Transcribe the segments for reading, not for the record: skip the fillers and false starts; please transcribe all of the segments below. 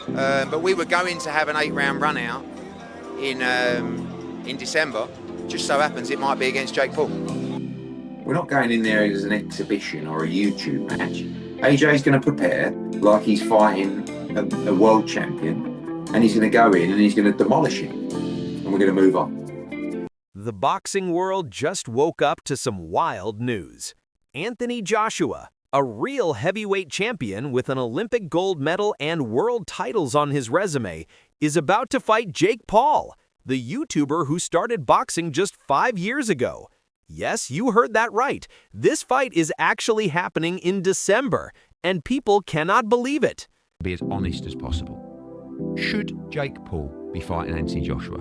But we were going to have an 8-round run out in December. Just so happens it might be against Jake Paul. We're not going in there as an exhibition or a YouTube match. AJ's going to prepare like he's fighting a world champion, and he's going to go in and he's going to demolish him, and we're going to move on. The boxing world just woke up to some wild news. Anthony Joshua, a real heavyweight champion with an Olympic gold medal and world titles on his resume, is about to fight Jake Paul, the YouTuber who started boxing just 5 years ago. Yes, you heard that right. This fight is actually happening in December, and people cannot believe it. Be as honest as possible. Should Jake Paul be fighting Anthony Joshua?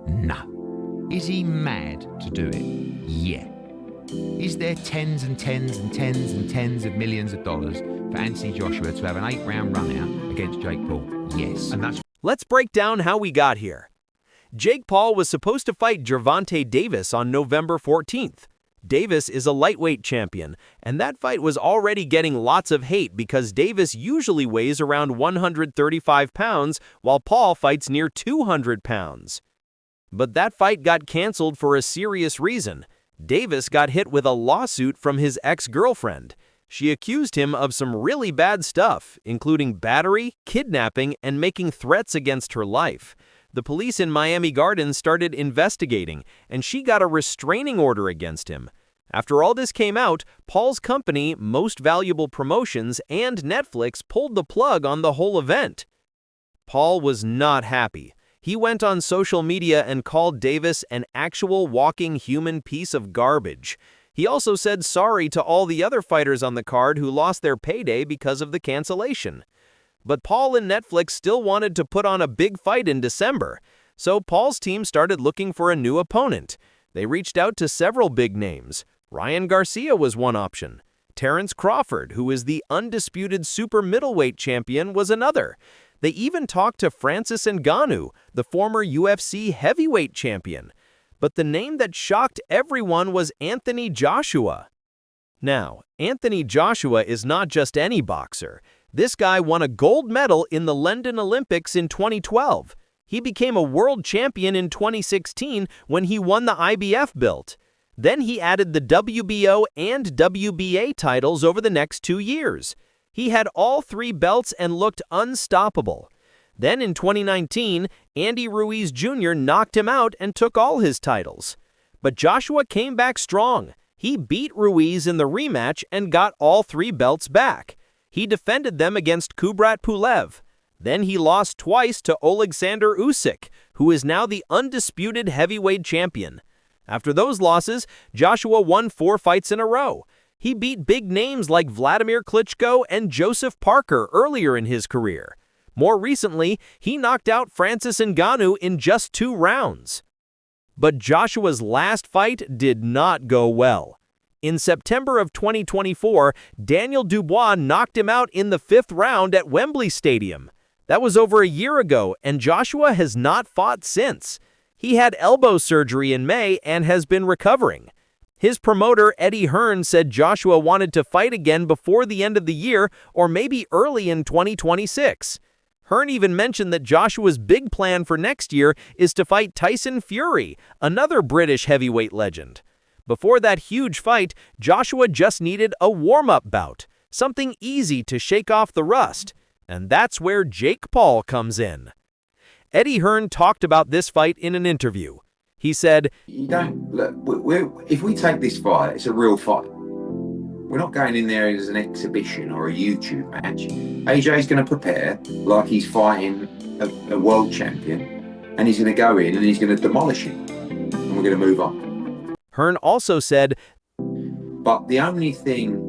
No. Is he mad to do it? Yeah. Is there tens and tens and tens and tens of millions of dollars for Anthony Joshua to have an 8-round run out against Jake Paul? Yes. And that's... Let's break down how we got here. Jake Paul was supposed to fight Gervonta Davis on November 14th. Davis is a lightweight champion, and that fight was already getting lots of hate because Davis usually weighs around 135 pounds, while Paul fights near 200 pounds. But that fight got canceled for a serious reason. Davis got hit with a lawsuit from his ex-girlfriend. She accused him of some really bad stuff, including battery, kidnapping, and making threats against her life. The police in Miami Gardens started investigating, and she got a restraining order against him. After all this came out, Paul's company, Most Valuable Promotions, and Netflix pulled the plug on the whole event. Paul was not happy. He went on social media and called Davis an actual walking human piece of garbage. He also said sorry to all the other fighters on the card who lost their payday because of the cancellation. But Paul and Netflix still wanted to put on a big fight in December, so Paul's team started looking for a new opponent. They reached out to several big names. Ryan Garcia was one option. Terrence Crawford, who is the undisputed super middleweight champion, was another. They even talked to Francis Ngannou, the former UFC heavyweight champion. But the name that shocked everyone was Anthony Joshua. Now, Anthony Joshua is not just any boxer. This guy won a gold medal in the London Olympics in 2012. He became a world champion in 2016 when he won the IBF belt. Then he added the WBO and WBA titles over the next 2 years. He had all 3 belts and looked unstoppable. Then in 2019, Andy Ruiz Jr. knocked him out and took all his titles. But Joshua came back strong. He beat Ruiz in the rematch and got all 3 belts back. He defended them against Kubrat Pulev. Then he lost twice to Oleksandr Usyk, who is now the undisputed heavyweight champion. After those losses, Joshua won 4 fights in a row. He beat big names like Vladimir Klitschko and Joseph Parker earlier in his career. More recently, he knocked out Francis Ngannou in just 2 rounds. But Joshua's last fight did not go well. In September of 2024, Daniel Dubois knocked him out in the 5th round at Wembley Stadium. That was over a year ago, and Joshua has not fought since. He had elbow surgery in May and has been recovering. His promoter, Eddie Hearn, said Joshua wanted to fight again before the end of the year or maybe early in 2026. Hearn even mentioned that Joshua's big plan for next year is to fight Tyson Fury, another British heavyweight legend. Before that huge fight, Joshua just needed a warm-up bout, something easy to shake off the rust, and that's where Jake Paul comes in. Eddie Hearn talked about this fight in an interview. He said, You don't look. If we take this fight, it's a real fight. We're not going in there as an exhibition or a YouTube match. AJ's going to prepare like he's fighting a world champion, and he's going to go in and he's going to demolish him, and we're going to move on. Hearn also said, But the only thing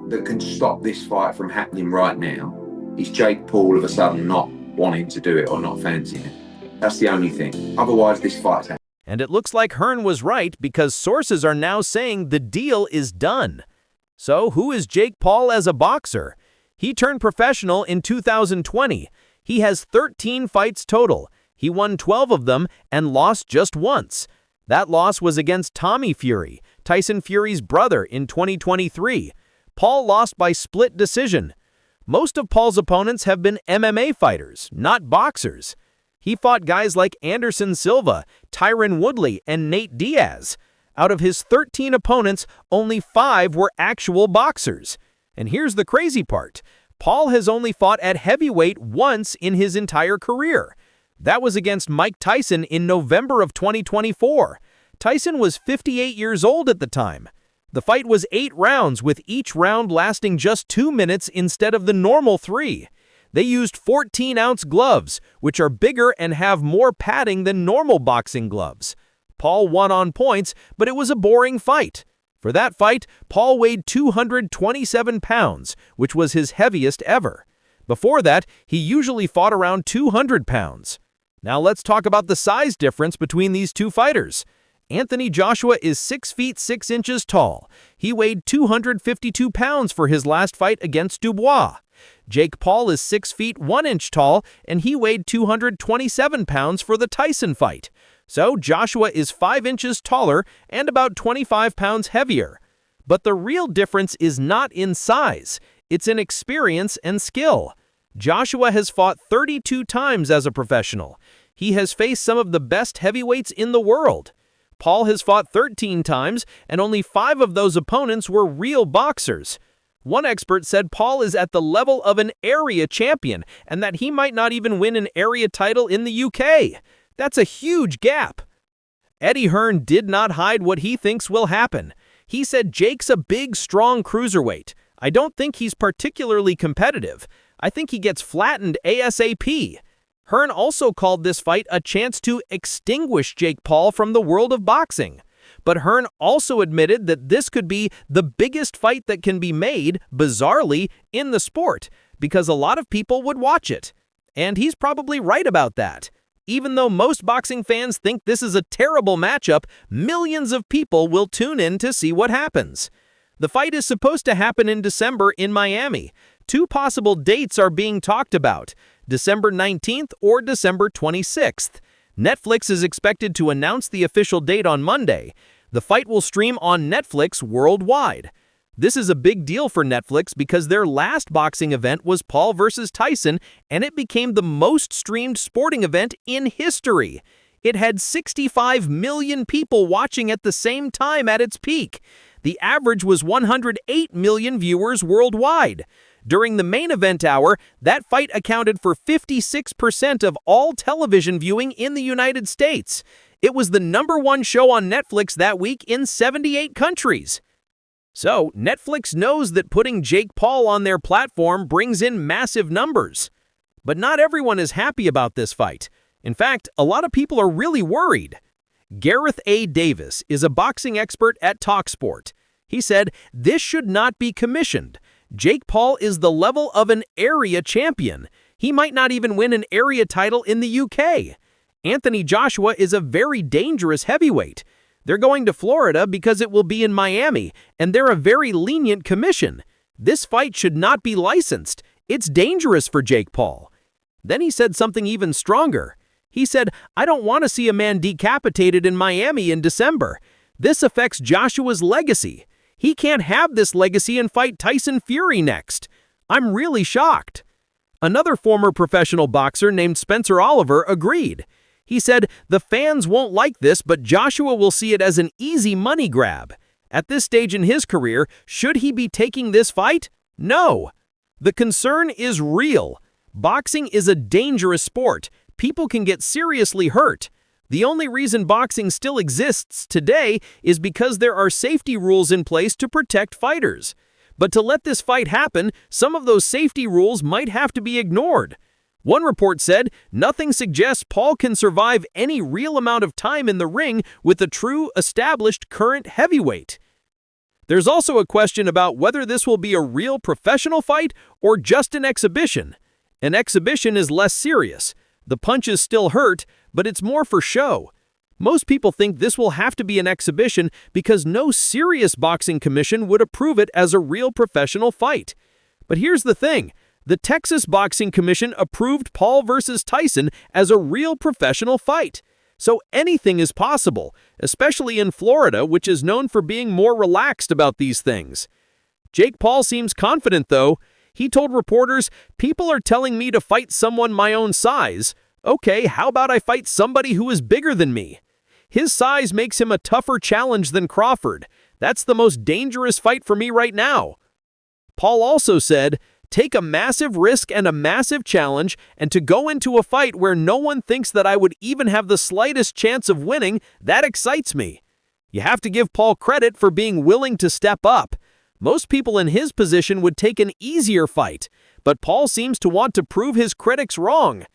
that can stop this fight from happening right now is Jake Paul all of a sudden not wanting to do it or not fancying it. That's the only thing. Otherwise, this fight's happening. And it looks like Hearn was right because sources are now saying the deal is done. So who is Jake Paul as a boxer? He turned professional in 2020. He has 13 fights total. He won 12 of them and lost just once. That loss was against Tommy Fury, Tyson Fury's brother, in 2023. Paul lost by split decision. Most of Paul's opponents have been MMA fighters, not boxers. He fought guys like Anderson Silva, Tyron Woodley, and Nate Diaz. Out of his 13 opponents, only 5 were actual boxers. And here's the crazy part. Paul has only fought at heavyweight once in his entire career. That was against Mike Tyson in November of 2024. Tyson was 58 years old at the time. The fight was 8 rounds, with each round lasting just 2 minutes instead of the normal 3. They used 14-ounce gloves, which are bigger and have more padding than normal boxing gloves. Paul won on points, but it was a boring fight. For that fight, Paul weighed 227 pounds, which was his heaviest ever. Before that, he usually fought around 200 pounds. Now let's talk about the size difference between these two fighters. Anthony Joshua is 6 feet 6 inches tall. He weighed 252 pounds for his last fight against Dubois. Jake Paul is 6 feet 1 inch tall, and he weighed 227 pounds for the Tyson fight. So Joshua is 5 inches taller and about 25 pounds heavier. But the real difference is not in size. It's in experience and skill. Joshua has fought 32 times as a professional. He has faced some of the best heavyweights in the world. Paul has fought 13 times, and only 5 of those opponents were real boxers. One expert said Paul is at the level of an area champion, and that he might not even win an area title in the UK. That's a huge gap. Eddie Hearn did not hide what he thinks will happen. He said Jake's a big, strong cruiserweight. I don't think he's particularly competitive. I think he gets flattened ASAP. Hearn also called this fight a chance to extinguish Jake Paul from the world of boxing. But Hearn also admitted that this could be the biggest fight that can be made, bizarrely, in the sport, because a lot of people would watch it. And he's probably right about that. Even though most boxing fans think this is a terrible matchup, millions of people will tune in to see what happens. The fight is supposed to happen in December in Miami. 2 possible dates are being talked about, December 19th or December 26th. Netflix is expected to announce the official date on Monday. The fight will stream on Netflix worldwide. This is a big deal for Netflix because their last boxing event was Paul versus Tyson, and it became the most streamed sporting event in history. It had 65 million people watching at the same time at its peak. The average was 108 million viewers worldwide. During the main event hour, that fight accounted for 56% of all television viewing in the United States. It was the #1 show on Netflix that week in 78 countries. So, Netflix knows that putting Jake Paul on their platform brings in massive numbers. But not everyone is happy about this fight. In fact, a lot of people are really worried. Gareth A. Davis is a boxing expert at TalkSport. He said, "This should not be commissioned. Jake Paul is the level of an area champion. He might not even win an area title in the UK. Anthony Joshua is a very dangerous heavyweight. They're going to Florida because it will be in Miami, and they're a very lenient commission. This fight should not be licensed. It's dangerous for Jake Paul." Then he said something even stronger. He said, "I don't want to see a man decapitated in Miami in December. This affects Joshua's legacy. He can't have this legacy and fight Tyson Fury next. I'm really shocked." Another former professional boxer named Spencer Oliver agreed. He said, "The fans won't like this, but Joshua will see it as an easy money grab. At this stage in his career, should he be taking this fight? No. The concern is real. Boxing is a dangerous sport. People can get seriously hurt. The only reason boxing still exists today is because there are safety rules in place to protect fighters. But to let this fight happen, some of those safety rules might have to be ignored." One report said, "Nothing suggests Paul can survive any real amount of time in the ring with a true, established current heavyweight." There's also a question about whether this will be a real professional fight or just an exhibition. An exhibition is less serious. The punches still hurt, but it's more for show. Most people think this will have to be an exhibition because no serious boxing commission would approve it as a real professional fight. But here's the thing. The Texas Boxing Commission approved Paul versus Tyson as a real professional fight. So anything is possible, especially in Florida, which is known for being more relaxed about these things. Jake Paul seems confident, though. He told reporters, "People are telling me to fight someone my own size. Okay, how about I fight somebody who is bigger than me?" His size makes him a tougher challenge than Crawford. That's the most dangerous fight for me right now. Paul also said, "Take a massive risk and a massive challenge, and to go into a fight where no one thinks that I would even have the slightest chance of winning, that excites me." You have to give Paul credit for being willing to step up. Most people in his position would take an easier fight, but Paul seems to want to prove his critics wrong.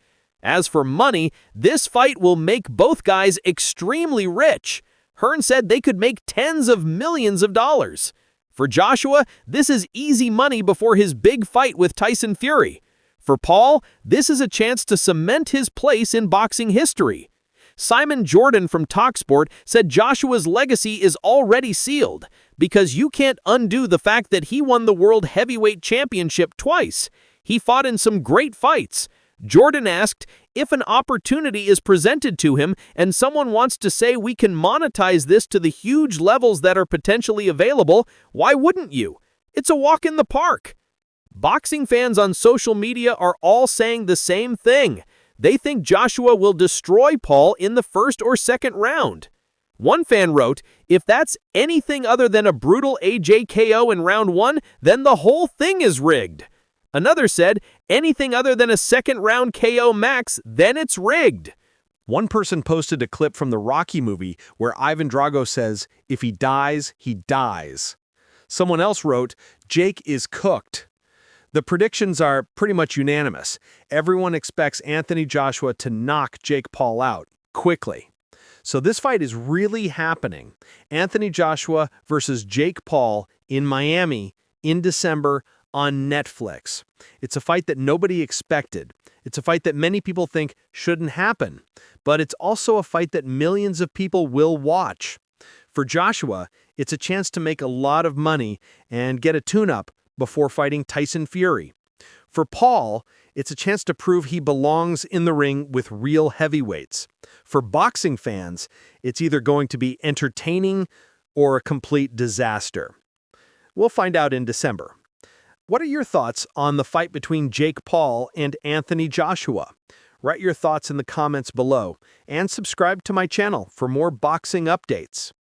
As for money, this fight will make both guys extremely rich. Hearn said they could make tens of millions of dollars. For Joshua, this is easy money before his big fight with Tyson Fury. For Paul, this is a chance to cement his place in boxing history. Simon Jordan from TalkSport said Joshua's legacy is already sealed because you can't undo the fact that he won the World Heavyweight Championship twice. He fought in some great fights. Jordan asked, "If an opportunity is presented to him and someone wants to say we can monetize this to the huge levels that are potentially available, why wouldn't you? It's a walk in the park." Boxing fans on social media are all saying the same thing. They think Joshua will destroy Paul in the first or second round. One fan wrote, "If that's anything other than a brutal AJ KO in round 1, then the whole thing is rigged." Another said, "Anything other than a second-round KO max, then it's rigged." One person posted a clip from the Rocky movie where Ivan Drago says, "If he dies, he dies." Someone else wrote, "Jake is cooked." The predictions are pretty much unanimous. Everyone expects Anthony Joshua to knock Jake Paul out quickly. So this fight is really happening. Anthony Joshua versus Jake Paul in Miami in December on Netflix. It's a fight that nobody expected. It's a fight that many people think shouldn't happen. But it's also a fight that millions of people will watch. For Joshua, it's a chance to make a lot of money and get a tune-up before fighting Tyson Fury. For Paul, it's a chance to prove he belongs in the ring with real heavyweights. For boxing fans, it's either going to be entertaining or a complete disaster. We'll find out in December. What are your thoughts on the fight between Jake Paul and Anthony Joshua? Write your thoughts in the comments below and subscribe to my channel for more boxing updates.